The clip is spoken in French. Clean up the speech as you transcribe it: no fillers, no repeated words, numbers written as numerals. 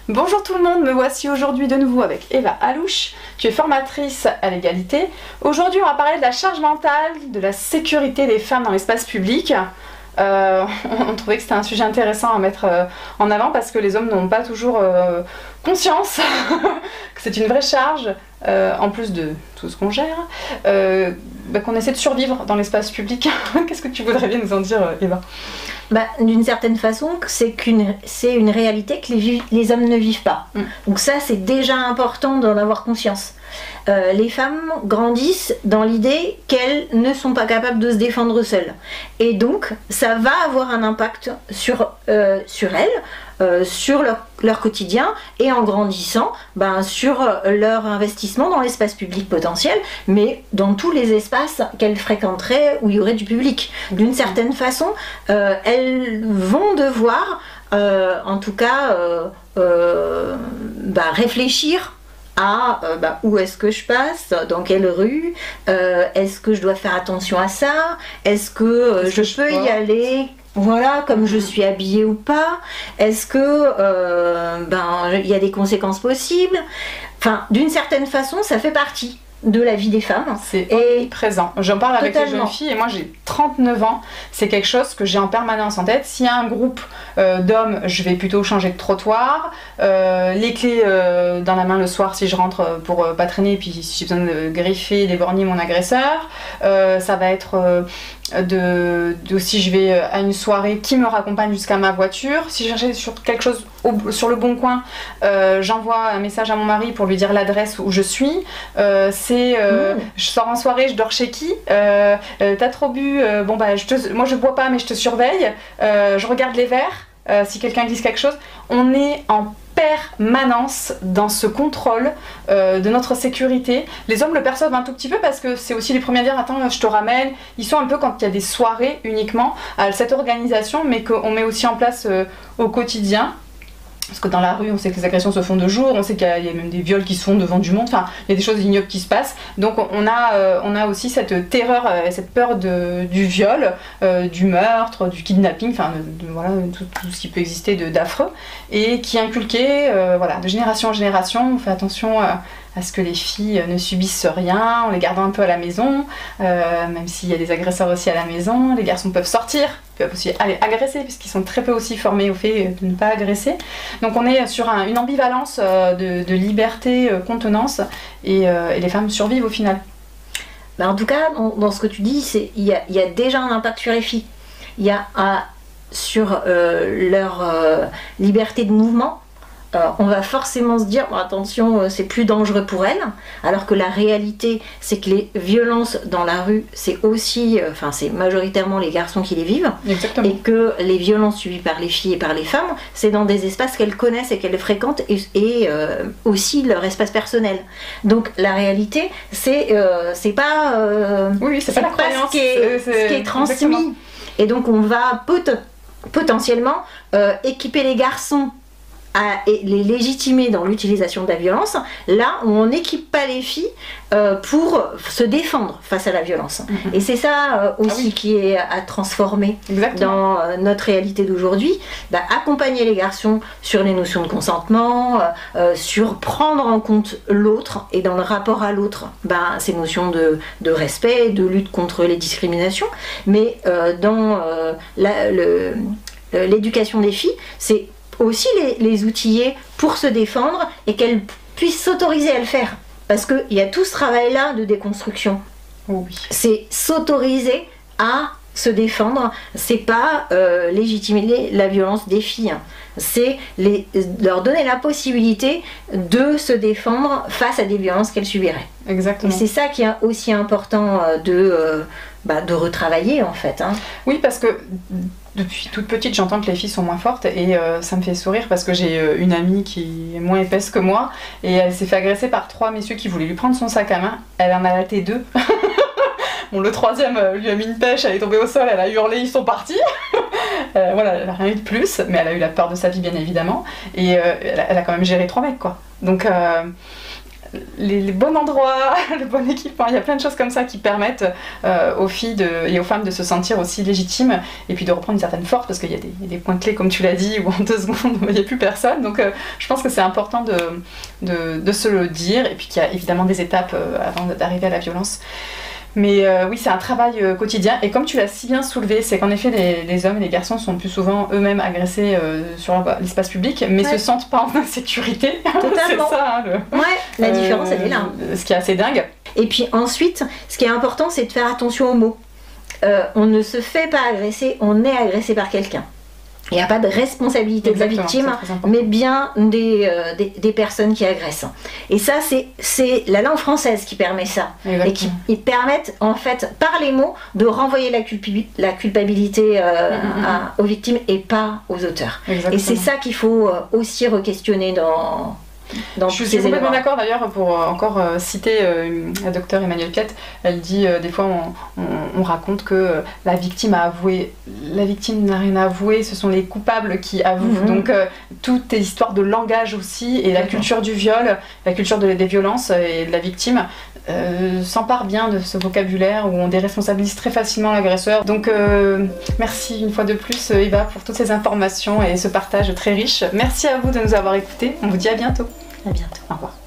Bonjour tout le monde, me voici aujourd'hui de nouveau avec Eva Alouche. Tu es formatrice à l'égalité. Aujourd'hui, on va parler de la charge mentale, de la sécurité des femmes dans l'espace public. On trouvait que c'était un sujet intéressant à mettre en avant parce que les hommes n'ont pas toujours conscience que c'est une vraie charge, en plus de tout ce qu'on gère, qu'on essaie de survivre dans l'espace public. Qu'est-ce que tu voudrais bien nous en dire, Eva ? D'une certaine façon, c'est une réalité que les hommes ne vivent pas. Donc ça, c'est déjà important d'en avoir conscience. Les femmes grandissent dans l'idée qu'elles ne sont pas capables de se défendre seules. Et donc, ça va avoir un impact sur elles, sur leur quotidien, et en grandissant, sur leur investissement dans l'espace public potentiel, mais dans tous les espaces qu'elles fréquenteraient où il y aurait du public. D'une certaine façon, elles vont devoir, en tout cas, réfléchir à où est-ce que je passe, dans quelle rue, est-ce que je dois faire attention à ça, est-ce que je peux y aller, voilà, comme je suis habillée ou pas, est-ce que y a des conséquences possibles. Enfin, d'une certaine façon, ça fait partie de la vie des femmes. C'est présent. J'en parle avec les jeunes filles et moi j'ai 39 ans. C'est quelque chose que j'ai en permanence en tête. S'il y a un groupe d'hommes, je vais plutôt changer de trottoir. Les clés dans la main le soir si je rentre pour pas traîner. Et puis si j'ai besoin de griffer, d'éborgner mon agresseur. Ça va être si je vais à une soirée, qui me raccompagne jusqu'à ma voiture. Si je cherche sur quelque chose sur le bon coin, j'envoie un message à mon mari pour lui dire l'adresse où je suis. Je sors en soirée, je dors chez qui, t'as trop bu, moi je bois pas mais je te surveille, je regarde les verres, si quelqu'un glisse quelque chose. On est en permanence dans ce contrôle de notre sécurité. Les hommes le perçoivent un tout petit peu parce que c'est aussi les premiers à dire attends je te ramène. Ils sont un peu quand il y a des soirées uniquement à cette organisation, mais qu'on met aussi en place au quotidien. Parce que dans la rue, on sait que les agressions se font de jour, on sait qu'il y a même des viols qui se font devant du monde, enfin, il y a des choses ignobles qui se passent. Donc on a aussi cette terreur, cette peur du viol, du meurtre, du kidnapping, enfin voilà, tout ce qui peut exister d'affreux, et qui est inculqué de génération en génération. On fait attention à ce que les filles ne subissent rien, en les gardant un peu à la maison, même s'il y a des agresseurs aussi à la maison. Les garçons peuvent sortir, peuvent aussi aller agresser, puisqu'ils sont très peu aussi formés au fait de ne pas agresser. Donc on est sur une ambivalence de liberté, contenance, et les femmes survivent au final. En tout cas, dans ce que tu dis, il y a déjà un impact sur les filles. Il y a sur leur liberté de mouvement. On va forcément se dire attention, c'est plus dangereux pour elles, alors que la réalité c'est que les violences dans la rue c'est aussi, c'est majoritairement les garçons qui les vivent. Exactement. Et que les violences subies par les filles et par les femmes c'est dans des espaces qu'elles connaissent et qu'elles fréquentent, et aussi leur espace personnel. Donc la réalité c'est pas c'est pas la croyance, ce qui est transmis. Exactement. Et donc on va potentiellement équiper les garçons et les légitimer dans l'utilisation de la violence, là où on n'équipe pas les filles pour se défendre face à la violence. Et c'est ça aussi qui est à transformer. Exactement. Dans notre réalité d'aujourd'hui. Accompagner les garçons sur les notions de consentement, sur prendre en compte l'autre, et dans le rapport à l'autre, ces notions de respect, de lutte contre les discriminations. Mais dans l'éducation des filles, c'est aussi les outiller pour se défendre et qu'elles puissent s'autoriser à le faire. Parce qu'il y a tout ce travail-là de déconstruction. Oui. C'est s'autoriser à se défendre, c'est pas légitimer la violence des filles. C'est leur donner la possibilité de se défendre face à des violences qu'elles subiraient. Exactement. Et c'est ça qui est aussi important de retravailler en fait. Oui, parce que depuis toute petite, j'entends que les filles sont moins fortes, et ça me fait sourire parce que j'ai une amie qui est moins épaisse que moi, et elle s'est fait agresser par 3 messieurs qui voulaient lui prendre son sac à main. Elle en a laté 2. Bon, le 3e lui a mis une pêche, elle est tombée au sol, elle a hurlé, ils sont partis. Elle n'a rien eu de plus, mais elle a eu la peur de sa vie bien évidemment, et elle a quand même géré 3 mecs quoi. Donc les bons endroits, le bon équipement, il y a plein de choses comme ça qui permettent aux filles et aux femmes de se sentir aussi légitimes et puis de reprendre une certaine force parce qu'il y a des points clés comme tu l'as dit où en 2 secondes il n'y a plus personne, donc je pense que c'est important de se le dire et puis qu'il y a évidemment des étapes avant d'arriver à la violence. Mais oui, c'est un travail quotidien et comme tu l'as si bien soulevé, c'est qu'en effet les hommes et les garçons sont plus souvent eux-mêmes agressés sur l'espace public mais se sentent pas en insécurité. Totalement. C'est ça, la différence elle est là. Ce qui est assez dingue. Et puis ensuite, ce qui est important, c'est de faire attention aux mots. On ne se fait pas agresser, on est agressé par quelqu'un. Il n'y a pas de responsabilité de la victime, mais bien des personnes qui agressent. Et ça, c'est la langue française qui permet ça. Exactement. Et qui permettent, en fait, par les mots, de renvoyer la culpabilité aux victimes et pas aux auteurs. Exactement. Et c'est ça qu'il faut aussi re-questionner je suis complètement d'accord d'ailleurs pour encore citer la docteure Emmanuelle Piette. Elle dit des fois on raconte que la victime a avoué. La victime n'a rien avoué, ce sont les coupables qui avouent. Donc toutes les histoires de langage aussi et la culture du viol, la culture des violences et de la victime s'empare bien de ce vocabulaire où on déresponsabilise très facilement l'agresseur. Donc merci une fois de plus Eva pour toutes ces informations et ce partage très riche. Merci à vous de nous avoir écoutés. On vous dit à bientôt. À bientôt. Au revoir.